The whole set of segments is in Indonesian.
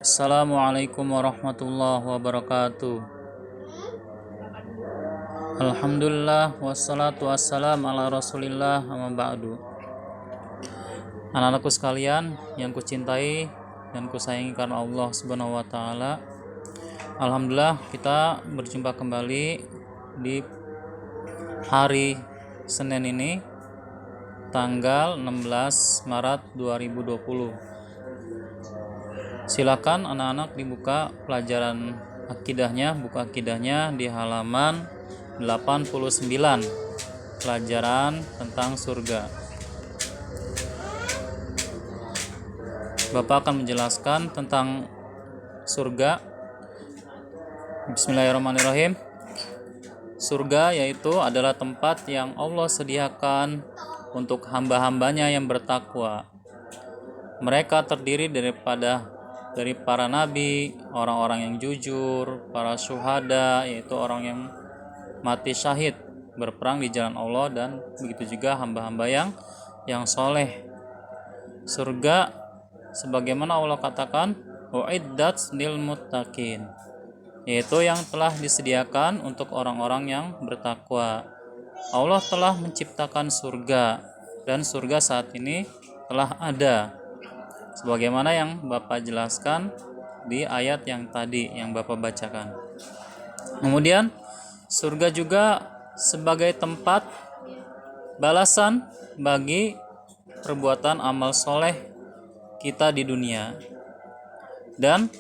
Assalamualaikum warahmatullahi wabarakatuh. Alhamdulillah wassalatu wassalam ala rasulillah amma ba'du. Anak-anakku sekalian yang kucintai dan kusayangi karena Allah subhanahu wa ta'ala, alhamdulillah kita berjumpa kembali di hari Senin ini, tanggal 16 Maret 2020. Silakan anak-anak dibuka pelajaran akidahnya, buku akidahnya di halaman 89, pelajaran tentang surga. Bapak akan menjelaskan tentang surga. Bismillahirrahmanirrahim. Surga yaitu adalah tempat yang Allah sediakan untuk hamba-hambanya yang bertakwa. Mereka terdiri dari para nabi, orang-orang yang jujur, para syuhada, yaitu orang yang mati syahid berperang di jalan Allah, dan begitu juga hamba-hamba yang soleh. Surga sebagaimana Allah katakan, uiddat lil muttaqin, yaitu yang telah disediakan untuk orang-orang yang bertakwa. Allah telah menciptakan surga, dan surga saat ini telah ada, sebagaimana yang Bapak jelaskan di ayat yang tadi yang Bapak bacakan. Kemudian surga juga sebagai tempat balasan bagi perbuatan amal soleh kita di dunia, dan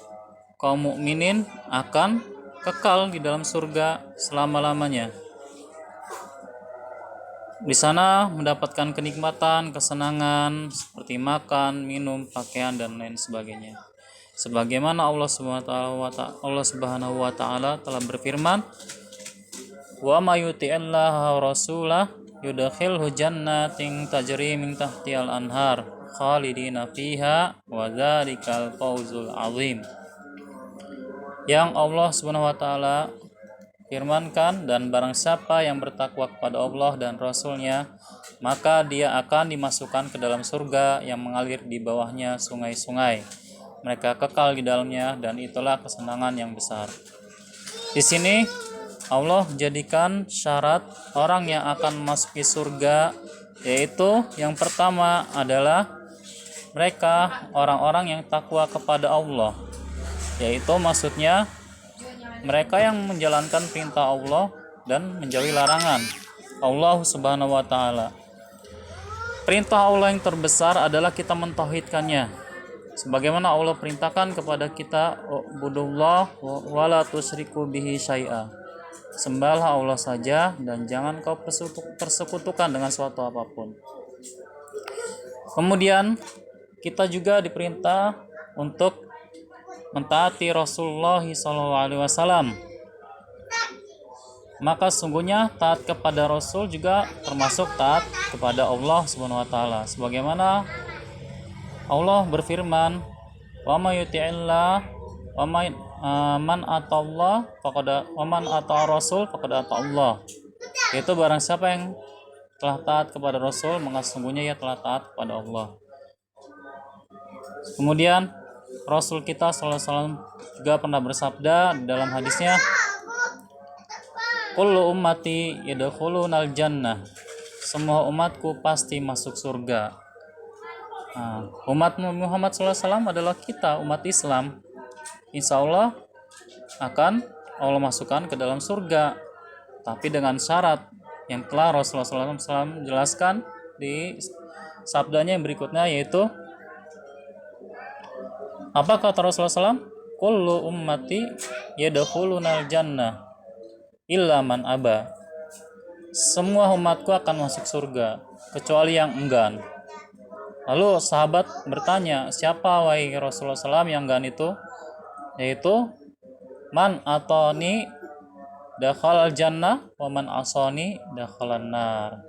kaum mukminin akan kekal di dalam surga selama-lamanya. Di sana mendapatkan kenikmatan, kesenangan seperti makan, minum, pakaian, dan lain sebagainya. Sebagaimana Allah Subhanahu wa taala telah berfirman, "Wa may yuti'illaha wa rasulahu yudkhilhu jannatin tajri min tahtihal anhar khalidina fiha wa dzalikal fawzul 'azim." Yang Allah Subhanahu wa taala firmankan, dan barang siapa yang bertakwa kepada Allah dan Rasul-Nya, maka dia akan dimasukkan ke dalam surga yang mengalir di bawahnya sungai-sungai. Mereka kekal di dalamnya, dan itulah kesenangan yang besar. Di sini Allah jadikan syarat orang yang akan memasuki surga, yaitu yang pertama adalah mereka orang-orang yang takwa kepada Allah, yaitu maksudnya mereka yang menjalankan perintah Allah dan menjauhi larangan Allah Subhanahu wa taala. Perintah Allah yang terbesar adalah kita mentauhidkannya. Sebagaimana Allah perintahkan kepada kita, "Ubudullah wa la tusyriku bihi syai'a." Sembahlah Allah saja dan jangan kau persekutukan dengan suatu apapun. Kemudian kita juga diperintah untuk mentaati Rasulullah SAW. Maka sungguhnya taat kepada Rasul juga termasuk taat kepada Allah Subhanahu wa taala. Sebagaimana Allah berfirman, "Wa may yuti'illah wa man atallah faqad wa man ata Rasul faqad ata Allah." Yaitu barang siapa yang telah taat kepada Rasul, maka sungguhnya ia telah taat kepada Allah. Kemudian Rasul kita SAW juga pernah bersabda dalam hadisnya, "Kullu ummati yadkhulunal jannah." Semua umatku pasti masuk surga. Umat Muhammad SAW adalah kita, umat Islam. Insya Allah akan Allah masukkan ke dalam surga, tapi dengan syarat yang telah Rasulullah SAW jelaskan di sabdanya yang berikutnya, yaitu apa kata Rasulullah SAW? "Kullu ummati yadkhulunal jannah illa man aba." Semua umatku akan masuk surga kecuali yang enggan. Lalu sahabat bertanya, siapa wahai Rasulullah SAW yang enggan itu? Yaitu man atani dakhalal jannah wa man asani dakhalan nar.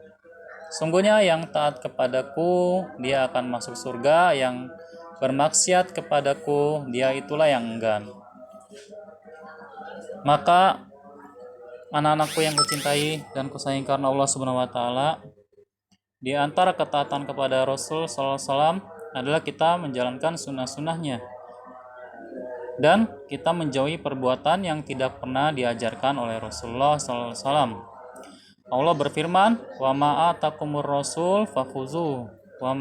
Sungguhnya yang taat kepadaku dia akan masuk surga, yang bermaksiat kepadaku dia itulah yang enggan. Maka anak-anakku yang kucintai dan kusayangi karena Allah Subhanahu wa taala, di antara ketaatan kepada Rasul sallallahu alaihi wasallam adalah kita menjalankan sunnah-sunnahnya. dan kita menjauhi perbuatan yang tidak pernah diajarkan oleh Rasulullah SAW. Allah berfirman, "Wa ma atakumur rasul fakhuzu wa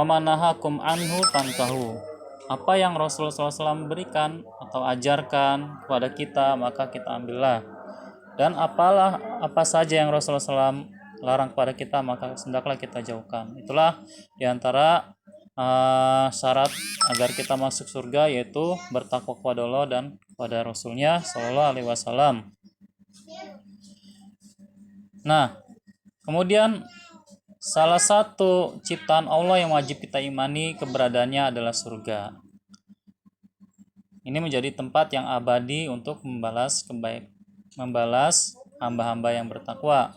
ma nahakum anhu fantahu." Apa yang Rasulullah SAW berikan atau ajarkan kepada kita, maka kita ambillah. Dan apa saja yang Rasulullah SAW larang kepada kita, maka hendaklah kita jauhkan. Itulah diantara syarat agar kita masuk surga, yaitu bertakwa kepada Allah dan kepada Rasulnya Shallallahu Alaihi Wasallam. Nah, kemudian salah satu ciptaan Allah yang wajib kita imani keberadaannya adalah surga. Ini menjadi tempat yang abadi untuk membalas hamba-hamba yang bertakwa.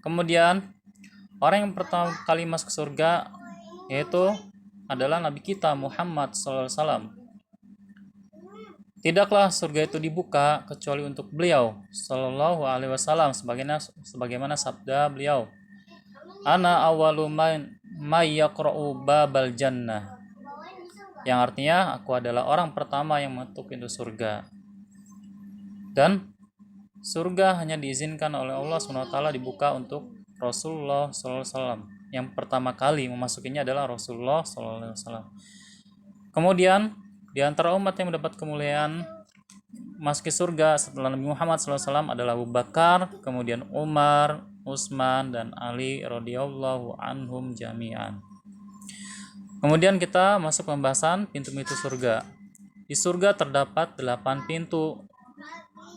Kemudian orang yang pertama kali masuk surga yaitu adalah Nabi kita Muhammad SAW. Tidaklah surga itu dibuka kecuali untuk beliau Sallallahu Alaihi Wasallam, sebagaimana sabda beliau, "Ana awwalu may yaqra'u babal jannah," yang artinya aku adalah orang pertama yang mengetuk pintu surga. Dan surga hanya diizinkan oleh Allah SWT dibuka untuk Rasulullah SAW. Yang pertama kali memasukinya adalah Rasulullah SAW. Kemudian di antara umat yang mendapat kemuliaan masuki surga setelah Nabi Muhammad SAW adalah Abu Bakar, kemudian Umar, Utsman, dan Ali radhiyallahu anhum jami'an. Kemudian kita masuk pembahasan pintu-pintu surga. Di surga terdapat 8 pintu.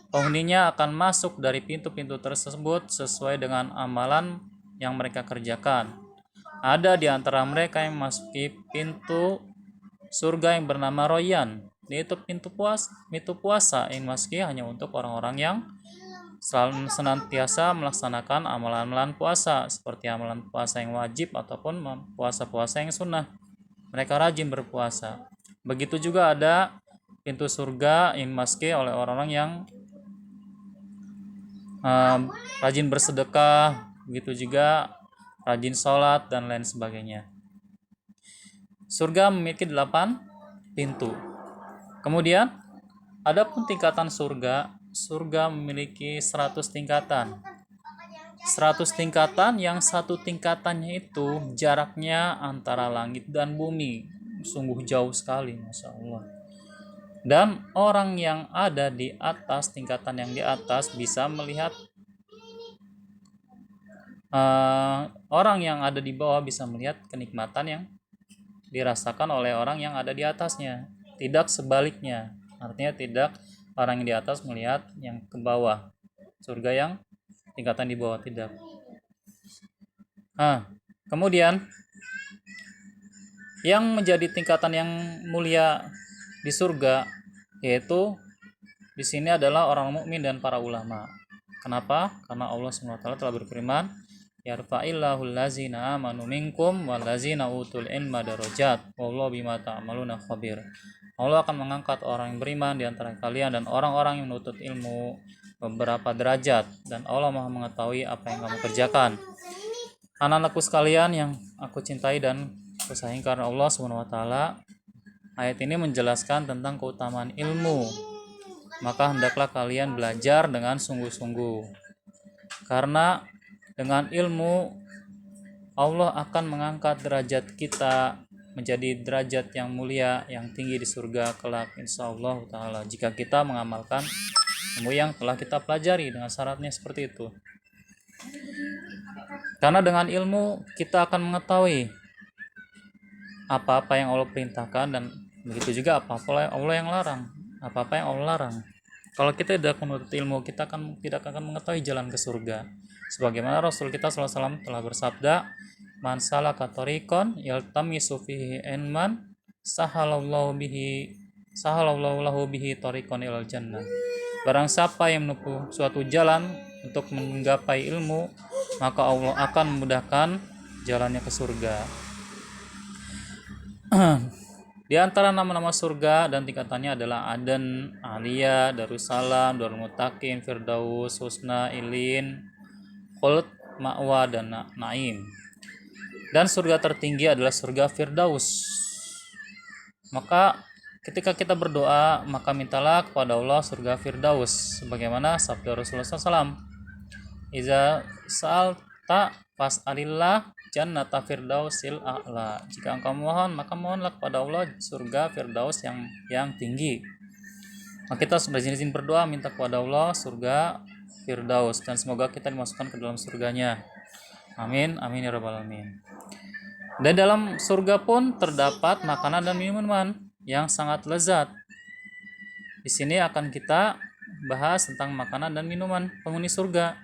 Penghuninya akan masuk dari pintu-pintu tersebut sesuai dengan amalan yang mereka kerjakan. Ada di antara mereka yang memasuki pintu surga yang bernama Royan, yaitu pintu puasa yang dimasuki hanya untuk orang-orang yang selalu senantiasa melaksanakan amalan-amalan puasa, seperti amalan puasa yang wajib ataupun puasa-puasa yang sunnah. Mereka rajin berpuasa. Begitu juga ada pintu surga yang dimasuki oleh orang-orang yang rajin bersedekah, begitu juga rajin sholat dan lain sebagainya. Surga memiliki 8 pintu. Kemudian ada pun tingkatan surga. Surga memiliki 100 tingkatan. 100 tingkatan yang satu tingkatannya itu jaraknya antara langit dan bumi. Sungguh jauh sekali, Masya Allah. Dan orang yang ada di atas, tingkatan yang di atas bisa melihat orang yang ada di bawah bisa melihat kenikmatan yang dirasakan oleh orang yang ada di atasnya, tidak sebaliknya. Artinya tidak orang yang di atas melihat yang ke bawah, surga yang tingkatan di bawah, tidak. Kemudian yang menjadi tingkatan yang mulia di surga yaitu di sini adalah orang mukmin dan para ulama. Kenapa? Karena Allah SWT telah berfirman, "Yarfa'illahu allazina amanu minkum wallazina utul ilma darajat wallahu bima ta'maluna khabir." Allah akan mengangkat orang yang beriman di antara kalian dan orang-orang yang menuntut ilmu beberapa derajat, dan Allah Maha mengetahui apa yang kamu kerjakan. Anak-anakku sekalian yang aku cintai dan aku sayangi karena Allah SWT, ayat ini menjelaskan tentang keutamaan ilmu. Maka hendaklah kalian belajar dengan sungguh-sungguh, karena dengan ilmu Allah akan mengangkat derajat kita menjadi derajat yang mulia, yang tinggi di surga kelak insyaallah ta'ala, jika kita mengamalkan ilmu yang telah kita pelajari dengan syaratnya seperti itu. Karena dengan ilmu kita akan mengetahui apa-apa yang Allah perintahkan, dan begitu juga apa-apa Allah yang larang, apa-apa yang Allah larang. Kalau kita tidak menuntut ilmu, kita tidak akan mengetahui jalan ke surga. Sebagaimana Rasul kita SAW telah bersabda, "Man salaka tariqan yaltamisu fihi ilman sahalallahu lahu bihi tariqan ilal jannah." Barang siapa yang menempuh suatu jalan untuk menggapai ilmu, maka Allah akan memudahkan jalannya ke surga. Di antara nama-nama surga dan tingkatannya adalah Aden, Aliyah, Darussalam, Darul Muttaqin, Firdaus, Husna, Ilin, Khuld, Ma'wa, dan Naim. Dan surga tertinggi adalah surga Firdaus. Maka ketika kita berdoa, maka mintalah kepada Allah surga Firdaus, sebagaimana sabda Rasulullah SAW, iza sa'alta fas'alillah jannata firdausil a'la. Jika engkau mohon, maka mohonlah kepada Allah surga Firdaus yang tinggi. Maka kita sudah izin berdoa, minta kepada Allah surga Firdaus, dan semoga kita dimasukkan ke dalam surganya. Amin, amin ya rabbal alamin. Dan dalam surga pun terdapat makanan dan minuman yang sangat lezat. Di sini akan kita bahas tentang makanan dan minuman penghuni surga.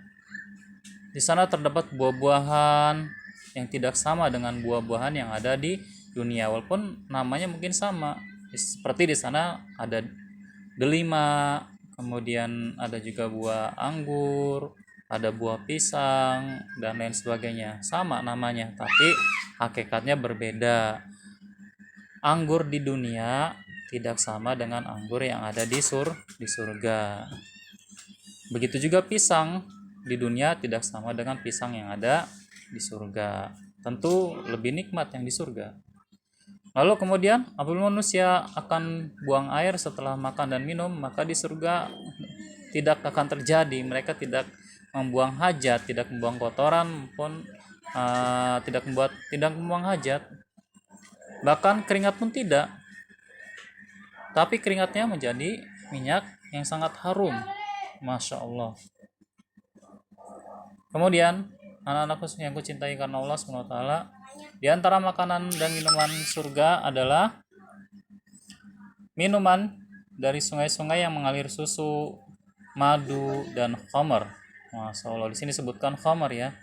Di sana terdapat buah-buahan yang tidak sama dengan buah-buahan yang ada di dunia, walaupun namanya mungkin sama. Seperti di sana ada delima, kemudian ada juga buah anggur, ada buah pisang, dan lain sebagainya. Sama namanya, tapi hakikatnya berbeda. Anggur di dunia tidak sama dengan anggur yang ada di surga. Begitu juga pisang di dunia tidak sama dengan pisang yang ada di surga. Tentu lebih nikmat yang di surga. Lalu kemudian apabila manusia akan buang air setelah makan dan minum, maka di surga tidak akan terjadi. Mereka tidak membuang hajat, tidak membuang kotoran pun, tidak membuang hajat. Bahkan keringat pun tidak. Tapi keringatnya menjadi minyak yang sangat harum. Masya Allah. Kemudian anak-anakku yang kucintai karena Allah SWT, di antara makanan dan minuman surga adalah minuman dari sungai-sungai yang mengalir susu, madu, dan khamar. Masya Allah, di sini sebutkan khamar ya.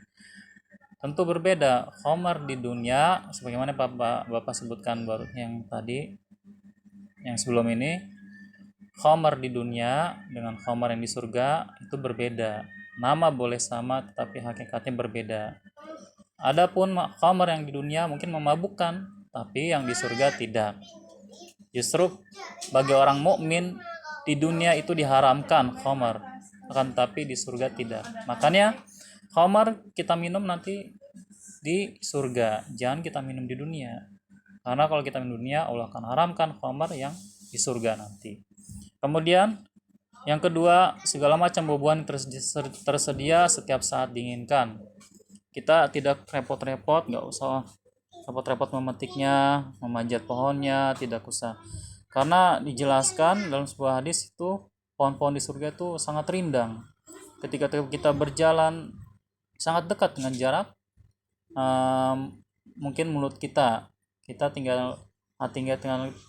Tentu berbeda. Khamar di dunia, sebagaimana Bapak sebutkan baru yang tadi, yang sebelum ini, khamar di dunia dengan khamar yang di surga itu berbeda. Nama boleh sama, tetapi hakikatnya berbeda. Adapun khamar yang di dunia mungkin memabukkan, tapi yang di surga tidak. Justru bagi orang mukmin di dunia itu diharamkan khamar, akan tapi di surga tidak. Makanya khamar kita minum nanti di surga, jangan kita minum di dunia. Karena kalau kita minum di dunia, Allah akan haramkan khamar yang di surga nanti. Kemudian yang kedua, segala macam buah-buahan tersedia setiap saat diinginkan. Kita tidak repot-repot, nggak usah repot-repot memetiknya, memanjat pohonnya, tidak usah. Karena dijelaskan dalam sebuah hadis itu pohon-pohon di surga itu sangat rindang. Ketika kita berjalan sangat dekat dengan jarak mungkin mulut kita tinggal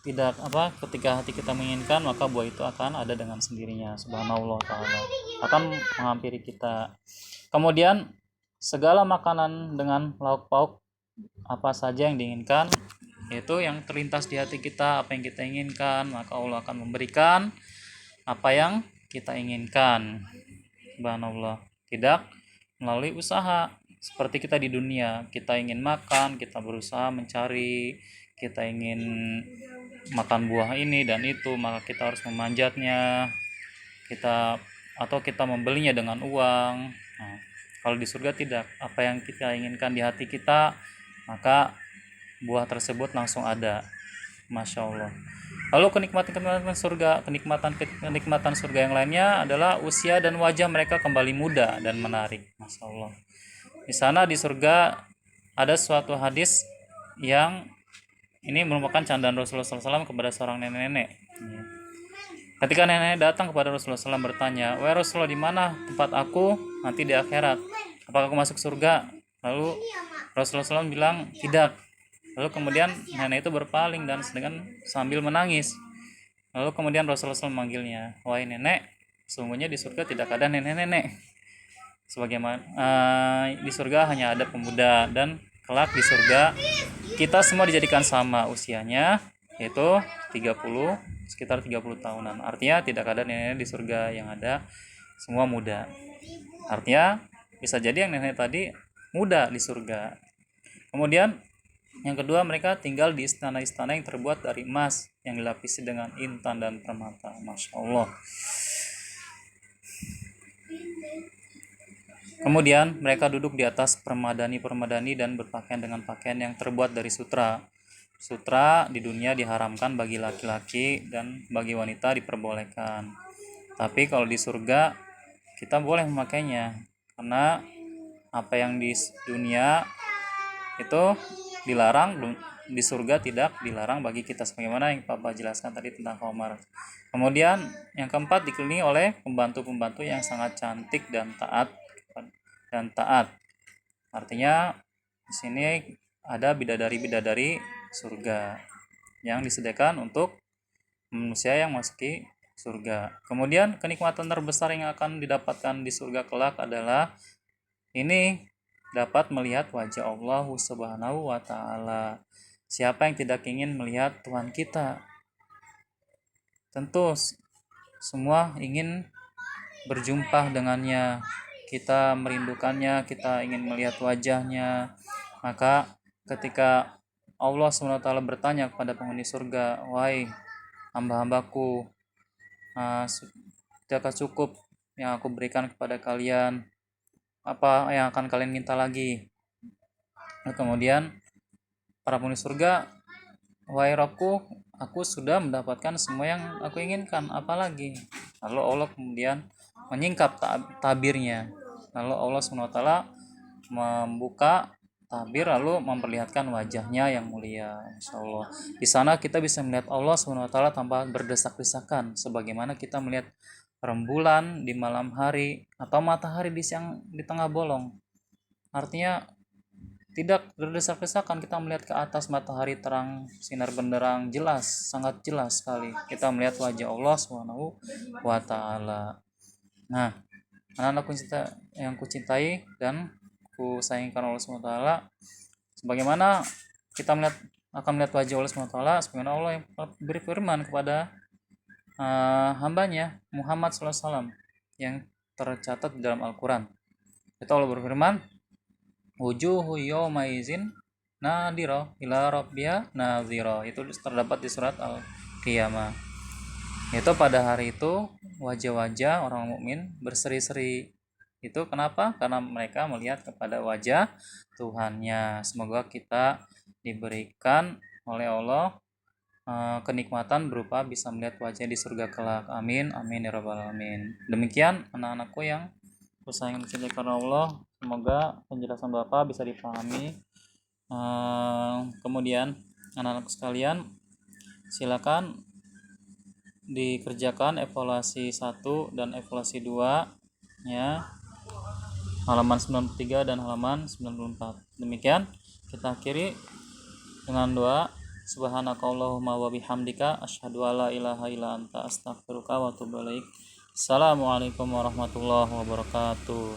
tidak ketika hati kita menginginkan, maka buah itu akan ada dengan sendirinya. Subhanallah ta'ala, akan menghampiri kita. Kemudian segala makanan dengan lauk pauk apa saja yang diinginkan, yaitu yang terlintas di hati kita, apa yang kita inginkan, maka Allah akan memberikan apa yang kita inginkan. Subhanallah, tidak melalui usaha. Seperti kita di dunia, kita ingin makan, kita berusaha mencari, kita ingin makan buah ini dan itu, maka kita harus memanjatnya, kita membelinya dengan uang. Nah, kalau di surga tidak, apa yang kita inginkan di hati kita, maka buah tersebut langsung ada. Masya Allah. Lalu kenikmatan surga yang lainnya adalah usia dan wajah mereka kembali muda dan menarik. Masya Allah. Di sana di surga ada suatu hadis yang ini merupakan candaan Rasulullah SAW kepada seorang nenek-nenek. Ketika nenek datang kepada Rasulullah SAW bertanya, "Wahai Rasulullah, di mana tempat aku nanti di akhirat? Apakah aku masuk surga?" Lalu Rasulullah SAW bilang, "Tidak." Lalu kemudian nenek itu berpaling dan sambil menangis. Lalu kemudian Rasulullah SAW memanggilnya, "Wahai nenek, sesungguhnya di surga tidak ada nenek-nenek. Sebagaimana di surga hanya ada pemuda, dan kelak di surga kita semua dijadikan sama usianya, yaitu sekitar 30 tahunan. Artinya tidak ada nenek di surga, yang ada semua muda. Artinya bisa jadi yang nenek tadi muda di surga. Kemudian yang kedua, mereka tinggal di istana-istana yang terbuat dari emas yang dilapisi dengan intan dan permata. Masya Allah. Kemudian mereka duduk di atas permadani-permadani dan berpakaian dengan pakaian yang terbuat dari sutra. sutra di dunia diharamkan bagi laki-laki dan bagi wanita diperbolehkan. Tapi kalau di surga kita boleh memakainya, karena apa yang di dunia itu dilarang, di surga tidak dilarang bagi kita, sebagaimana yang Papa jelaskan tadi tentang Khamar. Kemudian yang keempat, dikelilingi oleh pembantu-pembantu yang sangat cantik dan taat. Artinya di sini ada bidadari-bidadari surga yang disediakan untuk manusia yang masuki surga. Kemudian kenikmatan terbesar yang akan didapatkan di surga kelak adalah ini, dapat melihat wajah Allah Subhanahu wa taala. Siapa yang tidak ingin melihat Tuhan kita? Tentu semua ingin berjumpa dengannya. Kita merindukannya, kita ingin melihat wajahnya. Maka ketika Allah SWT bertanya kepada penghuni surga, "Wahai hamba-hambaku, tidakkah cukup yang aku berikan kepada kalian? Apa yang akan kalian minta lagi?" Nah, kemudian para penghuni surga, "Wahai Rabbku, aku sudah mendapatkan semua yang aku inginkan, apalagi?" Lalu Allah kemudian menyingkap tabirnya. Lalu Allah SWT membuka tabir lalu memperlihatkan wajahnya yang mulia. Insya Allah di sana kita bisa melihat Allah SWT tanpa berdesak-desakan, sebagaimana kita melihat rembulan di malam hari atau matahari di tengah bolong. Artinya tidak berdesak-desakan, kita melihat ke atas, matahari terang, sinar benderang, jelas, sangat jelas sekali kita melihat wajah Allah Subhanahu wa taala. Nah, anak-anakku yang kucintai dan ku sayangkan Allah Subhanahu wa taala, sebagaimana kita akan melihat wajah Allah Subhanahu wa taala, sebagaimana Allah yang berfirman kepada hambanya Muhammad SAW yang tercatat di dalam Al-Quran. Itu Allah berfirman, wujuhu yawma izin nadira ila rabbiha nadhira. Itu terdapat di surat Al-Qiyamah. Itu pada hari itu wajah-wajah orang mukmin berseri-seri. Itu kenapa? Karena mereka melihat kepada wajah Tuhannya. Semoga kita diberikan oleh Allah kenikmatan berupa bisa melihat wajah di surga kelak. Amin, amin ya rabbal alamin. Demikian anak-anakku yang sayang mencintai karena Allah, semoga penjelasan Bapak bisa dipahami. Kemudian anak-anak sekalian, silakan dikerjakan evaluasi 1 dan evaluasi 2 ya, halaman 93 dan halaman 94. Demikian kita akhiri dengan doa, subhanakallahumma wa bihamdika asyhadu alla ilaha illa anta astaghfiruka wa atubu ilaik. Assalamualaikum warahmatullahi wabarakatuh.